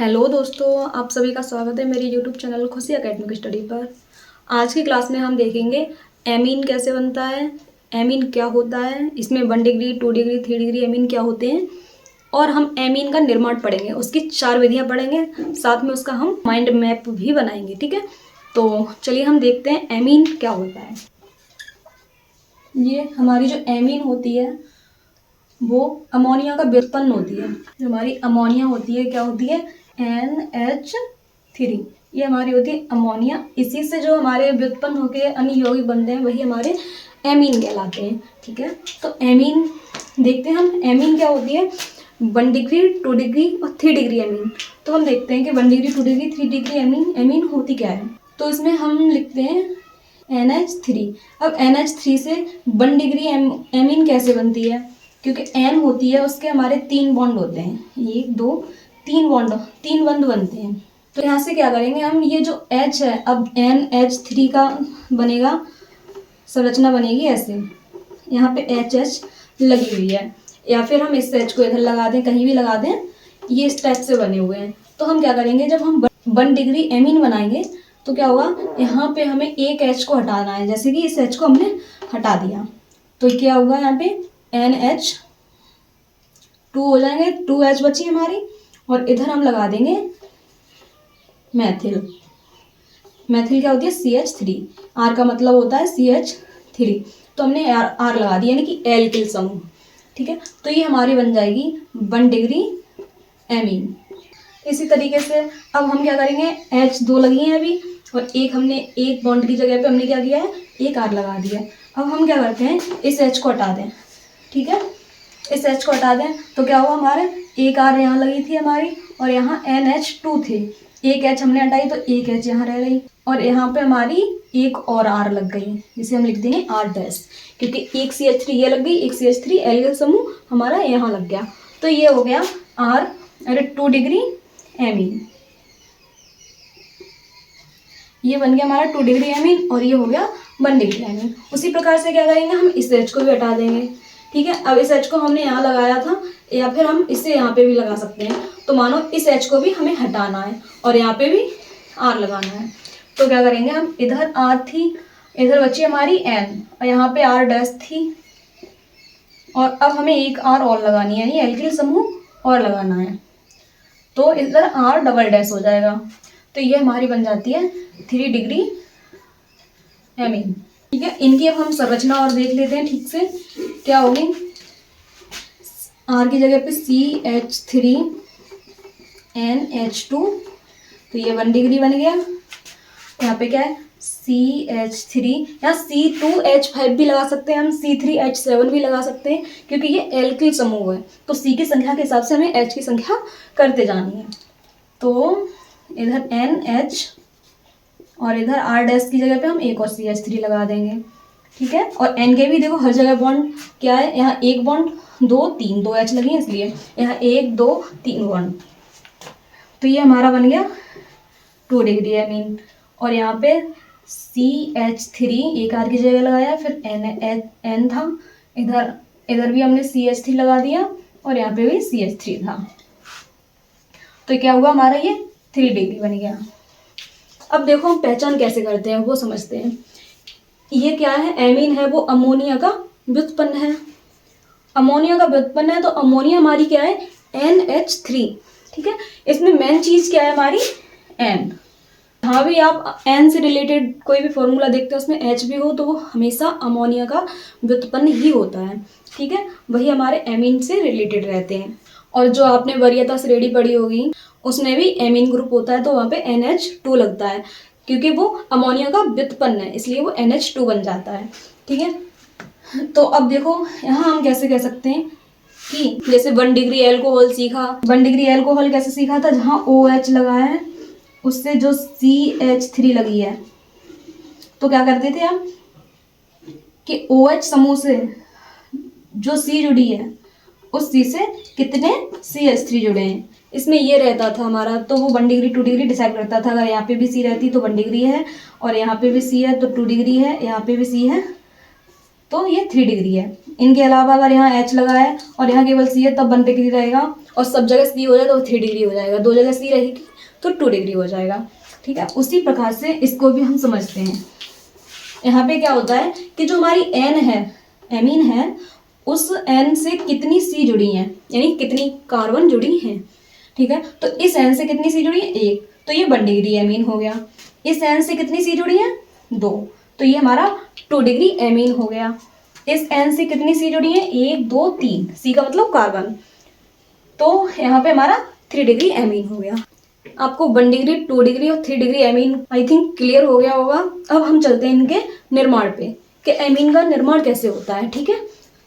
Hello दोस्तों, आप सभी का स्वागत है मेरे यूट्यूब चैनल खुशी एकेडमिक स्टडी पर। आज की क्लास में हम देखेंगे एमीन कैसे बनता है, एमीन क्या होता है, इसमें 1 डिग्री 2 डिग्री 3 डिग्री एमीन क्या होते हैं, और हम एमीन का निर्माण पढ़ेंगे, उसकी 4 विधियां पढ़ेंगे, साथ में उसका हम माइंड मैप भी बनाएंगे। ठीक है, तो चलिए हम देखते हैं एमीन क्या होता है। ये हमारी जो एमीन होती है वो अमोनिया का व्युत्पन्न होती है। जो हमारी अमोनिया होती है क्या होती है, NH3। ये हमारी होती है अमोनिया। इसी से जो हमारे व्युत्पन्न होकर अन्य यौगिक बनते हैं वही हमारे एमीन कहलाते हैं। ठीक है, तो एमीन देखते हैं हम, एमीन क्या होती है। 1 डिग्री 2 डिग्री और 3 डिग्री एमीन। तो हम देखते हैं कि 1 डिग्री 2 डिग्री 3 डिग्री एमीन होती क्या है। तो इसमें हम लिखते हैं NH3। अब NH3 से 1 डिग्री एमीन कैसे बनती है, क्योंकि N होती है उसके हमारे 3 बॉन्ड होते हैं, 1 2 3 बॉन्ड, 3 बंध बनते हैं। तो यहाँ से क्या करेंगे हम, ये जो H है अब NH3 का बनेगा, संरचना बनेगी ऐसे, यहाँ पे HH लगी हुई है, या फिर हम इस H को इधर लगा दें, कहीं भी लगा दें, ये इस टाइप से बने हुए हैं। तो हम क्या करेंगे, जब हम 1 डिग्री एमीन बनाएंगे तो क्या होगा, यहाँ पे हमें एक H को हटाना है, जैसे कि इस H को हमने हटा दिया तो क्या होगा, यहाँ पे NH2 हो जाएंगे, 2H बची हमारी, और इधर हम लगा देंगे मैथिल। मैथिल क्या होती है, CH3। R का मतलब होता है CH3, तो हमने R लगा दिया, यानी कि एल्किल समूह। ठीक है, तो ये हमारी बन जाएगी 1 डिग्री एमीन। इसी तरीके से अब हम क्या करेंगे, H2 लगी है अभी, और एक हमने एक बॉन्ड की जगह पे हमने क्या किया है, एक R लगा दिया। अब हम क्या करते हैं, इस H को हटा दें। ठीक है, इस H को हटा दें तो क्या हुआ, हमारे एक R यहाँ लगी थी हमारी, और यहाँ NH2 थे, एक H हमने हटाई तो एक H यहाँ रह गई, और यहाँ पे हमारी एक और R लग गई, जिसे हम लिख देंगे R', क्योंकि एक CH3 ये लग गई, एक CH3 एल्किल समूह हमारा यहाँ लग गया। तो ये हो गया R 2 डिग्री एमीन। ये बन गया हमारा 2 डिग्री एमीन, और ये हो गया 1 डिग्री एमीन। उसी प्रकार से क्या करेंगे, हम इस H को भी हटा देंगे। ठीक है, अब इस H को हमने यहाँ लगाया था, या फिर हम इसे यहाँ पे भी लगा सकते हैं। तो मानो इस H को भी हमें हटाना है और यहाँ पे भी R लगाना है। तो क्या करेंगे हम, इधर R थी, इधर बची हमारी N, और यहाँ पे R' थी, और अब हमें एक R और लगानी है, यानी एल्किल समूह और लगाना है, तो इधर R" हो जाएगा। तो ये हमारी बन जाती है 3 डिग्री एमीन। ठीक है, इनकी अब हम संरचना और देख लेते हैं ठीक से क्या होगी। R की जगह पे CH3 NH2, तो ये 1 डिग्री बन गया। यहाँ पे क्या है, CH3, यहाँ C2H5 भी लगा सकते हैं हम, C3H7 भी लगा सकते हैं, क्योंकि ये एल्किल समूह है, तो C की संख्या के हिसाब से हमें H की संख्या करते जानी है। तो इधर NH और इधर R' की जगह पे हम एक और CH3 लगा देंगे। ठीक है, और N के भी देखो हर जगह बॉन्ड क्या है, यहाँ एक बॉन्ड 2 3 2 H लगी है, इसलिए यहाँ 1 2 3 बॉन्ड। तो ये हमारा बन गया 2 डिग्री एमीन, और यहाँ पे CH3 एक R की जगह लगाया, फिर N था, इधर भी हमने CH3 लगा दिया, और यहाँ पे भी CH3 था। तो क्या हुआ हमारा, ये 3 डिग्री बन गया। अब देखो हम पहचान कैसे करते हैं वो समझते हैं। ये क्या है, एमीन है, वो अमोनिया का व्युत्पन्न है। अमोनिया का व्युत्पन्न है, तो अमोनिया हमारी क्या है, NH3। ठीक है, इसमें मेन चीज क्या है हमारी, N। हाँ भी आप N से रिलेटेड कोई भी फॉर्मूला देखते हैं उसमें H भी हो, तो वो हमेशा अमोनिया का व्युत्पन्न ही होता है। ठीक है, वही हमारे एमीन से रिलेटेड रहते हैं। और जो आपने वरीयता श्रेणी पढ़ी होगी उसमें भी एमीन ग्रुप होता है, तो वहाँ पे NH2 लगता है, क्योंकि वो अमोनिया का व्युत्पन्न है, इसलिए वो NH2 बन जाता है। ठीक है, तो अब देखो यहाँ हम कैसे कह सकते हैं कि जैसे 1 डिग्री एल्कोहल सीखा, 1 डिग्री एल्कोहल कैसे सीखा था, जहाँ OH लगा है उससे जो CH3 लगी है, तो क्या करते थे हम कि OH समूह से जो C जुड़ी है उस C से कितने CH3 जुड़े हैं, इसमें ये रहता था हमारा, तो वो 1 डिग्री 2 डिग्री डिसाइड करता था। अगर यहाँ पे भी C रहती तो 1 डिग्री है, और यहाँ पे भी C है तो 2 डिग्री है, यहाँ पे भी C है तो ये 3 डिग्री है। इनके अलावा अगर यहाँ H लगा है और यहाँ केवल C है तब 1 डिग्री रहेगा, और सब जगह C हो जाए तो 3 डिग्री हो जाएगा, 2 जगह C रहेगी तो 2 डिग्री हो जाएगा। ठीक है, उसी प्रकार से इसको भी हम समझते हैं। यहाँ पे क्या होता है कि जो हमारी N है, एमीन है, उस N से कितनी C जुड़ी हैं, यानी कितनी कार्बन जुड़ी हैं। ठीक है, तो इस N से कितनी C जुड़ी है, 1, तो ये 1 डिग्री एमीन हो गया। इस N से कितनी C जुड़ी है, 2, तो ये हमारा 2 डिग्री एमीन हो गया। इस N से कितनी C जुड़ी है, 1 2 3, C का मतलब कार्बन, तो यहाँ पे हमारा 3 डिग्री एमीन हो गया। आपको 1 डिग्री, 2 डिग्री और 3 degree amine I think clear हो गया होगा। अब हम चलते हैं इनके निर्माण पे कि एमीन का निर्माण कैसे होता है। ठीक है,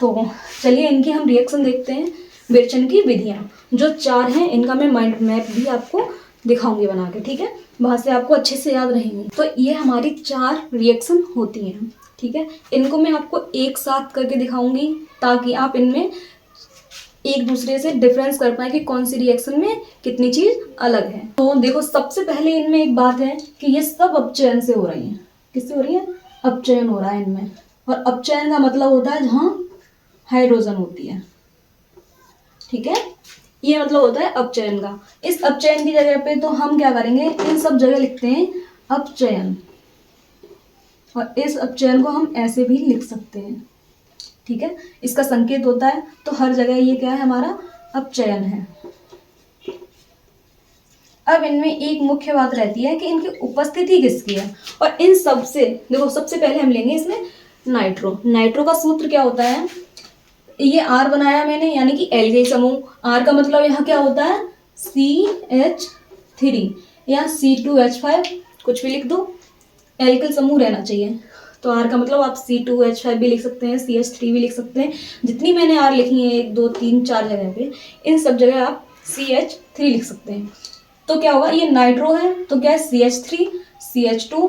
तो चलिए इनकी हम रिएक्शन देखते हैं। विरेचन की विधियाँ जो 4 हैं, इनका मैं माइंड मैप भी आपको दिखाऊंगी बना के। ठीक है, वहाँ से आपको अच्छे से याद रहेंगे। तो ये हमारी 4 रिएक्शन होती हैं। ठीक है, इनको मैं आपको एक साथ करके दिखाऊंगी ताकि आप इनमें एक दूसरे से डिफरेंस कर पाए कि कौन सी रिएक्शन में कितनी चीज अलग है। तो देखो, सबसे पहले इनमें एक बात है कि ये सब अपचयन से हो रही हैं। किससे हो रही है, अपचयन हो रहा है इनमें। और अपचयन का मतलब होता है जहाँ हाइड्रोजन होती है। ठीक है, ये मतलब होता है अपचयन का। इस अपचयन की जगह पे तो हम क्या करेंगे, इन सब जगह लिखते हैं अपचयन, और इस अपचयन को हम ऐसे भी लिख सकते हैं। ठीक है, इसका संकेत होता है, तो हर जगह ये क्या है, हमारा अपचयन है। अब इनमें एक मुख्य बात रहती है कि इनकी उपस्थिति किसकी है। और इन सब से देखो, सबसे पहले हम लेंगे इसमें नाइट्रो। नाइट्रो का सूत्र क्या होता है, ये R बनाया मैंने, यानी कि एल्किल समूह। R का मतलब यहाँ क्या होता है, CH3 या C2H5, कुछ भी लिख दो, एल्किल समूह रहना चाहिए। तो R का मतलब आप C2H5 भी लिख सकते हैं, CH3 भी लिख सकते हैं। जितनी मैंने R लिखी है, 1 2 3 4 जगह पे, इन सब जगह आप CH3 लिख सकते हैं। तो क्या होगा, ये नाइट्रो है तो क्या है, CH3 CH2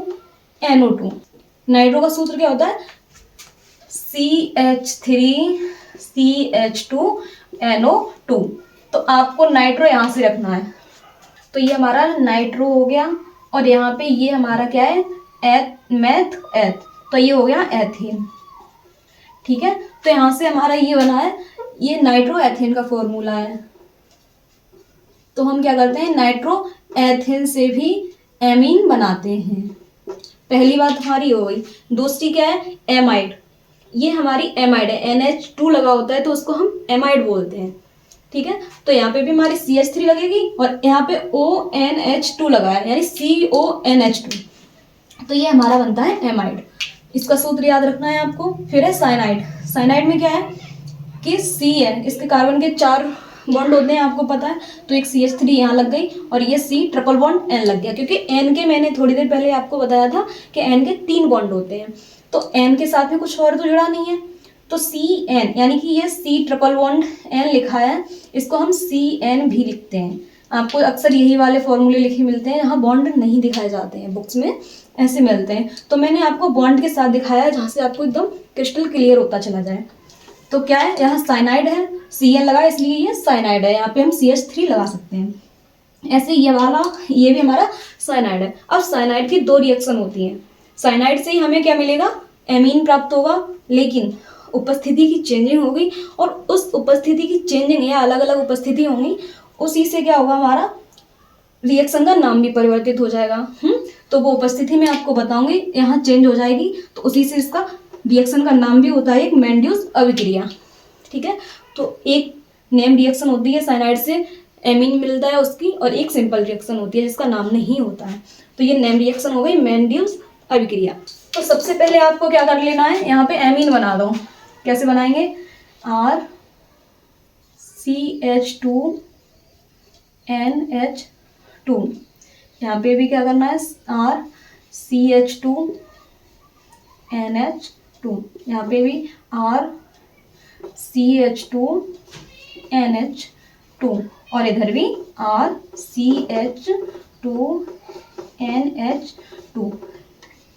NO2। नाइट्रो का सूत्र क्या होता है, CH3 CH2 NO2। तो आपको नाइट्रो यहाँ से रखना है। तो ये हमारा नाइट्रो हो गया, और यहाँ पे ये हमारा क्या है, मैथ, तो ये हो गया एथेन। ठीक है, तो यहाँ से हमारा ये बना है, ये नाइट्रो एथेन का फॉर्मूला है। तो हम क्या करते हैं, नाइट्रो एथेन से भी एमीन बनाते हैं। पहली बात हमारी हो गई। दूसरी क्या है, एमाइड। ये हमारी एमाइड है, NH2 लगा होता है तो उसको हम एमाइड बोलते हैं। ठीक है, तो यहाँ पे भी हमारी CH3 लगेगी और यहाँ पे ONH2 लगा है, यानी CONH2, तो ये हमारा बनता है एमाइड। इसका सूत्र याद रखना है आपको। फिर है साइनाइड। साइनाइड में क्या है कि C है, इसके कार्बन के 4 बॉन्ड होते हैं, आपको पता है। तो एक CH3 यहाँ लग गई और ये C ट्रिपल बॉन्ड N लग गया, क्योंकि N के मैंने थोड़ी देर पहले आपको बताया था कि N के 3 बॉन्ड होते हैं, तो N के साथ में कुछ और तो जुड़ा नहीं है। तो CN, यानी कि ये C ट्रिपल बॉन्ड N लिखा है, इसको हम CN भी लिखते हैं। आपको अक्सर यही वाले फॉर्मूले लिखे मिलते हैं, यहाँ बॉन्ड नहीं दिखाए जाते हैं, बुक्स में ऐसे मिलते हैं। तो मैंने आपको बॉन्ड के साथ दिखाया है, जहाँ से आपको एकदम क्रिस्टल क्लियर होता चला जाए। तो क्या है, यहाँ साइनाइड है, CN लगा इसलिए ये साइनाइड है, यहाँ पे हम CH3 लगा सकते हैं। ऐसे ये वाला, ये भी हमारा साइनाइड है। अब साइनाइड की 2 रिएक्शन होती हैं। साइनाइड से ही हमें क्या मिलेगा, एमीन प्राप्त होगा, लेकिन उपस्थिति की चेंजिंग होगी, और उस उपस्थिति की चेंजिंग या अलग अलग उपस्थिति होंगी, उसी से क्या होगा, हमारा रिएक्शन का नाम भी परिवर्तित हो जाएगा। तो वो उपस्थिति में आपको बताऊंगी, यहाँ चेंज हो जाएगी, तो उसी से इसका रिएक्शन का नाम भी होता है एक मेंड्यूस अभिक्रिया। ठीक है, तो एक नेम रिएक्शन होती है साइनाइड से एमीन मिलता है उसकी, और एक सिंपल रिएक्शन होती है जिसका नाम नहीं होता है। तो ये नेम रिएक्शन हो गई मेंड्यूस अभिक्रिया। तो सबसे पहले आपको क्या कर लेना है, यहाँ पे एमीन बना दो। कैसे बनाएंगे, RCH2NH2, यहाँ पे भी क्या करना है, RCH2NH2, यहाँ पे भी RCH2NH2, और इधर भी RCH2NH2।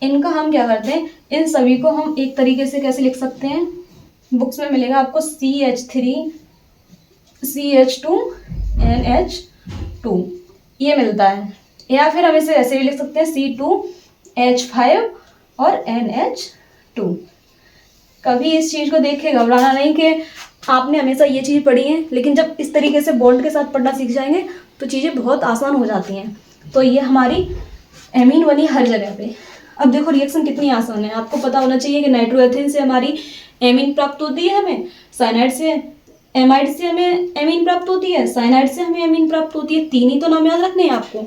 इनका हम क्या करते हैं, इन सभी को हम एक तरीके से कैसे लिख सकते हैं, बुक्स में मिलेगा आपको CH3CH2NH2 ये मिलता है, या फिर हम इसे ऐसे भी लिख सकते हैं C2H5 और NH2। कभी इस चीज़ को देख के घबराना नहीं कि आपने हमेशा ये चीज़ पढ़ी है, लेकिन जब इस तरीके से बॉन्ड के साथ पढ़ना सीख जाएंगे तो चीज़ें बहुत आसान हो जाती हैं। तो ये हमारी एमीन बनी हर जगह पे। अब देखो रिएक्शन कितनी आसान है। आपको पता होना चाहिए कि नाइट्रोएथिन से हमारी एमीन प्राप्त होती है, हमें साइनाइड से एमाइड से हमें एमीन प्राप्त होती है, साइनाइड से हमें एमीन प्राप्त होती है। 3 ही तो नाम याद रखने हैं आपको,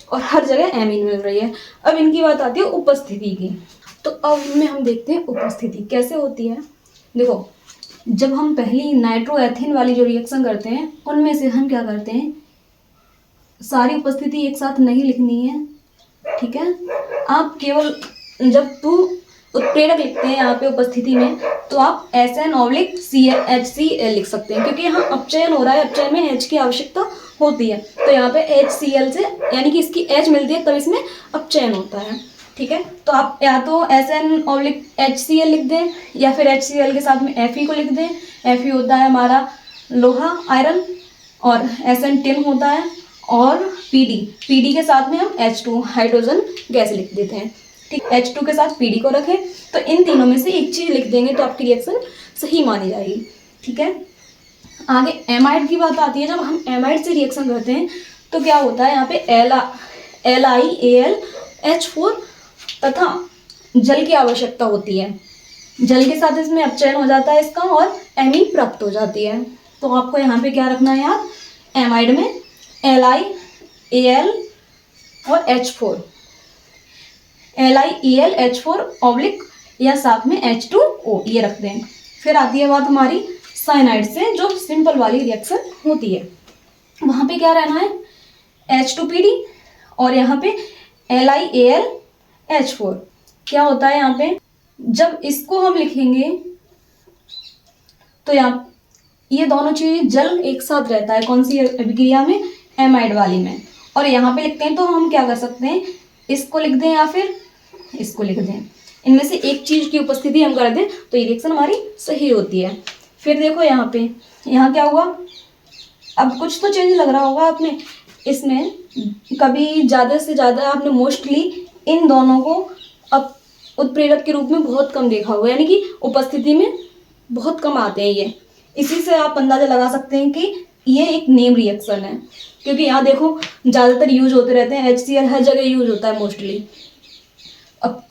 और हर जगह एमीन मिल रही है। अब इनकी बात आती है उपस्थिति की। तो अब में हम देखते हैं उपस्थिति कैसे होती है। देखो, जब हम पहली नाइट्रोएथिन वाली जो रिएक्शन करते हैं उनमें से हम क्या करते हैं, सारी उपस्थिति एक साथ नहीं लिखनी है, ठीक है। आप केवल जब तुम उत्प्रेरक लिखते हैं यहाँ पे उपस्थिति में, तो आप SN/CHCl लिख सकते हैं, क्योंकि यहाँ अपचयन हो रहा है, अपचयन में H की आवश्यकता होती है। तो यहाँ पे HCl से, यानी कि इसकी H मिलती है तब इसमें अपचयन होता है, ठीक है। तो आप या तो SN/HCl लिख दें, या फिर HCl के साथ में Fe को लिख दें। Fe होता है हमारा लोहा, आयरन, और SN टिन होता है, और PD के साथ में हम H2 हाइड्रोजन गैस लिख देते हैं, ठीक। H2 के साथ PD को रखें, तो इन तीनों में से एक चीज़ लिख देंगे तो आपकी रिएक्शन सही मानी जाएगी, ठीक है। आगे एमाइड की बात आती है। जब हम एमाइड से रिएक्शन करते हैं तो क्या होता है, यहाँ पे LiAlH4 तथा जल की आवश्यकता होती है। जल के साथ इसमें अपचयन हो जाता है इसका, और एमीन प्राप्त हो जाती है। तो आपको यहाँ पे क्या रखना है यार, एमाइड में LiAl और H4, LiAlH4 या साथ में H2O ये रख दें। फिर आती है बात हमारी साइनाइड से, जो सिंपल वाली रिएक्शन होती है। वहाँ पे क्या रहना है, H2PD, और यहाँ पे LiAlH4। क्या होता है यहाँ पे, जब इसको हम लिखेंगे तो यहाँ ये दोनों चीज़ जल एक साथ रहता है, कौन सी अभिक्रिया में, एमाइड वाली में। और यहाँ पे लिखते हैं तो हम क्या कर सकते हैं, इसको लिख दें या फिर इसको लिख दें। इनमें से एक चीज़ की उपस्थिति हम कर दें तो ये रिएक्शन हमारी सही होती है। फिर देखो यहाँ पे, यहाँ क्या हुआ, अब कुछ तो चेंज लग रहा होगा आपने इसमें। कभी ज़्यादा से ज़्यादा आपने मोस्टली इन दोनों को अब उत्प्रेरक के रूप में बहुत कम देखा होगा, यानी कि उपस्थिति में बहुत कम आते हैं ये। इसी से आप अंदाज़ा लगा सकते हैं कि ये एक नेम रिएक्शन है, क्योंकि यहाँ देखो ज़्यादातर यूज होते रहते हैं। HCl हर जगह यूज होता है मोस्टली, अब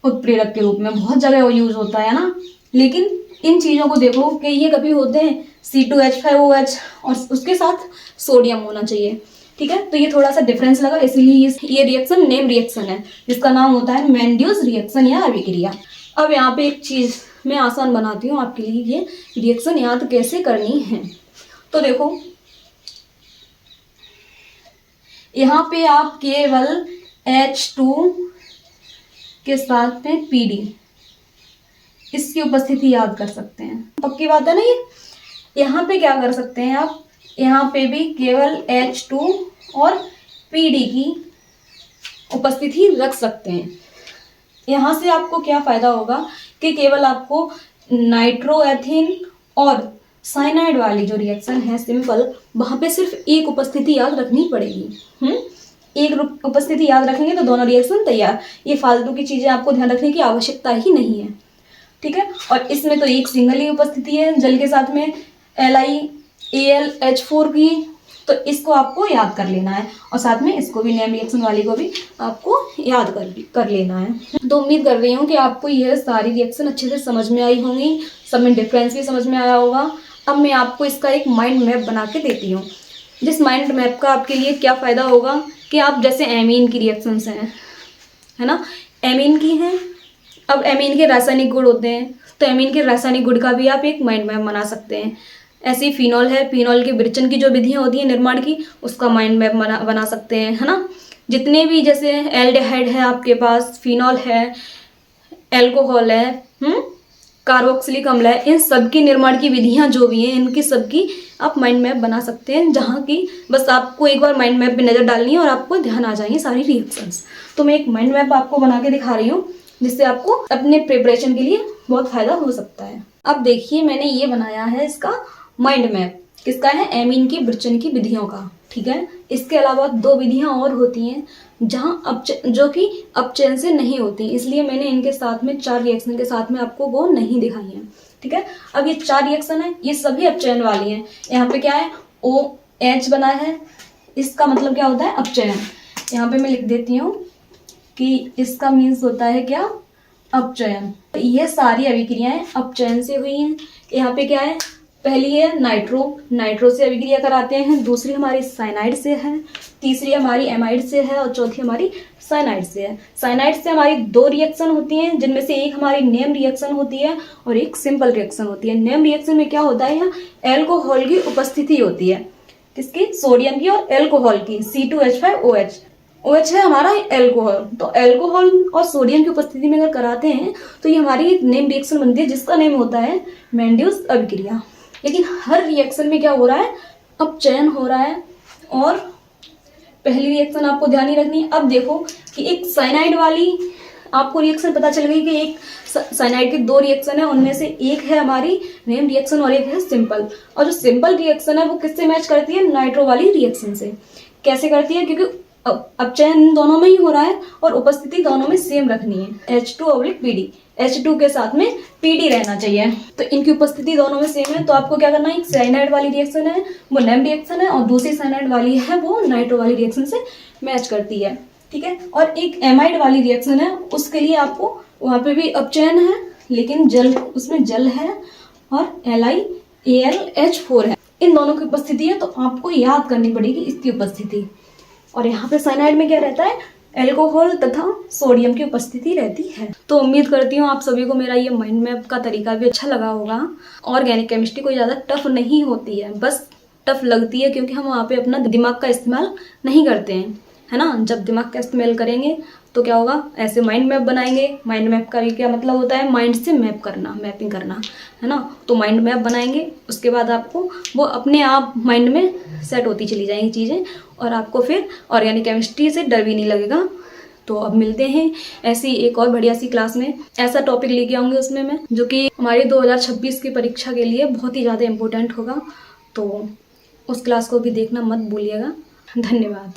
उत्प्रेरक के रूप में बहुत जगह यूज होता है ना। लेकिन इन चीज़ों को देखो कि ये कभी होते हैं C2H5OH, और उसके साथ सोडियम होना चाहिए, ठीक है। तो ये थोड़ा सा डिफरेंस लगा, इसीलिए ये रिएक्शन नेम रिएक्शन है, जिसका नाम होता है मेंडियस रिएक्शन या अभिक्रिया। अब यहाँ पे एक चीज़ मैं आसान बनाती हूँ आपके लिए, ये रिएक्शन याद कैसे करनी है। तो देखो यहाँ पे आप केवल H2 के साथ में PD, इसकी उपस्थिति याद कर सकते हैं, पक्की बात है ना ये। यहाँ पे क्या कर सकते हैं आप, यहाँ पे भी केवल H2 और PD की उपस्थिति रख सकते हैं। यहाँ से आपको क्या फ़ायदा होगा कि केवल आपको नाइट्रोएथिन और साइनाइड वाली जो रिएक्शन है सिंपल, वहाँ पे सिर्फ एक उपस्थिति याद रखनी पड़ेगी। एक उपस्थिति याद रखेंगे तो दोनों रिएक्शन तैयार। ये फालतू की चीज़ें आपको ध्यान रखने की आवश्यकता ही नहीं है, ठीक है। और इसमें तो एक सिंगल ही उपस्थिति है जल के साथ में LiAlH4 की, तो इसको आपको याद कर लेना है, और साथ में इसको भी, नेम रिएक्शन वाली को भी आपको याद कर लेना है। तो उम्मीद कर रही हूँ कि आपको यह सारी रिएक्शन अच्छे से समझ में आई होंगी, सब में डिफरेंस भी समझ में आया होगा। अब मैं आपको इसका एक माइंड मैप बना के देती हूँ, जिस माइंड मैप का आपके लिए क्या फ़ायदा होगा कि आप जैसे एमीन की रिएक्शंस हैं, है ना, एमीन की हैं। अब एमीन के रासायनिक गुण होते हैं, तो एमीन के रासायनिक गुण का भी आप एक माइंड मैप बना सकते हैं। ऐसे ही फिनॉल है, फिनॉल के विरेचन की जो विधियाँ होती हैं निर्माण की, उसका माइंड मैप बना सकते हैं, है ना। जितने भी जैसे एल्डिहाइड है आपके पास, फिनॉल है, एल्कोहल है, कार्बोक्सिलिक अम्ल है, इन सब की निर्माण की विधियाँ जो भी हैं, इनकी सबकी आप माइंड मैप बना सकते हैं, जहाँ की बस आपको एक बार माइंड मैप पे नज़र डालनी है और आपको ध्यान आ जाएंगी सारी रिएक्शंस। तो मैं एक माइंड मैप आपको बना के दिखा रही हूँ, जिससे आपको अपने प्रिपरेशन के लिए बहुत फ़ायदा हो सकता है। अब देखिए मैंने ये बनाया है इसका माइंड मैप, किसका है, एमीन की विरेचन की विधियों का, ठीक है। इसके अलावा 2 विधियां और होती हैं जहाँ जो कि अपचयन से नहीं होती, इसलिए मैंने इनके साथ में 4 रिएक्शन के साथ में आपको वो नहीं दिखाई है। ठीक है, अब ये 4 रिएक्शन है, ये सभी अपचयन वाली हैं। यहाँ पे क्या है, OH बना है, इसका मतलब क्या होता है, अपचयन। यहाँ पे मैं लिख देती हूँ कि इसका मीन्स होता है क्या, अपचयन। ये सारी अभिक्रियाएं अपचयन से हुई हैं। यहाँ पे क्या है, पहली है नाइट्रो से अभिक्रिया कराते हैं, दूसरी हमारी साइनाइड से है, तीसरी हमारी एमाइड से है और चौथी हमारी साइनाइड से है। साइनाइड से हमारी 2 रिएक्शन होती हैं, जिनमें से एक हमारी नेम रिएक्शन होती है और एक सिंपल रिएक्शन होती है। नेम रिएक्शन में क्या होता है, यहाँ एल्कोहल की उपस्थिति होती है, किसकी, सोडियम की और एल्कोहल की, C2H5OH। OH है हमारा एल्कोहल, तो एल्कोहल और सोडियम की उपस्थिति में अगर कराते हैं तो ये हमारी एक नेम रिएक्शन बनती है, जिसका नेम होता है मेंडियस अभिक्रिया। लेकिन हर रिएक्शन में क्या हो रहा है, अपचयन हो रहा है। और पहली रिएक्शन आपको ध्यान ही रखनी है। अब देखो कि एक साइनाइड वाली आपको रिएक्शन पता चल गई कि एक साइनाइड के 2 रिएक्शन है, उनमें से एक है हमारी नेम रिएक्शन और एक है सिंपल। और जो सिंपल रिएक्शन है वो किससे मैच करती है, नाइट्रो वाली रिएक्शन से। कैसे करती है, क्योंकि अपचयन दोनों में ही हो रहा है और उपस्थिति दोनों में सेम रखनी है, H2/PD। H2 के साथ में PD रहना चाहिए, तो इनकी उपस्थिति दोनों में सेम है। तो आपको क्या करना है, एक साइनाइड वाली रिएक्शन है वो नेम रिएक्शन है और दूसरी साइनाइड वाली है वो नाइट्रो वाली रिएक्शन से मैच करती है। ठीक है, और एक एमाइड वाली रिएक्शन है, उसके लिए आपको वहाँ पे भी अपचयन है लेकिन जल, उसमें जल है और LiAlH4 है, इन दोनों की उपस्थिति है, तो आपको याद करनी पड़ेगी इसकी उपस्थिति। और यहाँ पे साइनाइड में क्या रहता है, एल्कोहल तथा सोडियम की उपस्थिति रहती है। तो उम्मीद करती हूँ आप सभी को मेरा ये माइंड मैप का तरीका भी अच्छा लगा होगा। ऑर्गेनिक केमिस्ट्री कोई ज़्यादा टफ नहीं होती है, बस टफ लगती है क्योंकि हम वहाँ पे अपना दिमाग का इस्तेमाल नहीं करते हैं, है ना। जब दिमाग का इस्तेमाल करेंगे तो क्या होगा, ऐसे माइंड मैप बनाएंगे। माइंड मैप का भी क्या मतलब होता है, माइंड से मैप करना, मैपिंग करना, है ना। तो माइंड मैप बनाएंगे, उसके बाद आपको वो अपने आप माइंड में सेट होती चली जाएंगी चीज़ें और आपको फिर ऑर्गेनिक केमिस्ट्री से डर भी नहीं लगेगा। तो अब मिलते हैं ऐसी एक और बढ़िया सी क्लास में। ऐसा टॉपिक लेके आऊँगी उसमें मैं, जो कि हमारी 2026 की परीक्षा के लिए बहुत ही ज़्यादा इम्पोर्टेंट होगा। तो उस क्लास को भी देखना मत भूलिएगा। धन्यवाद।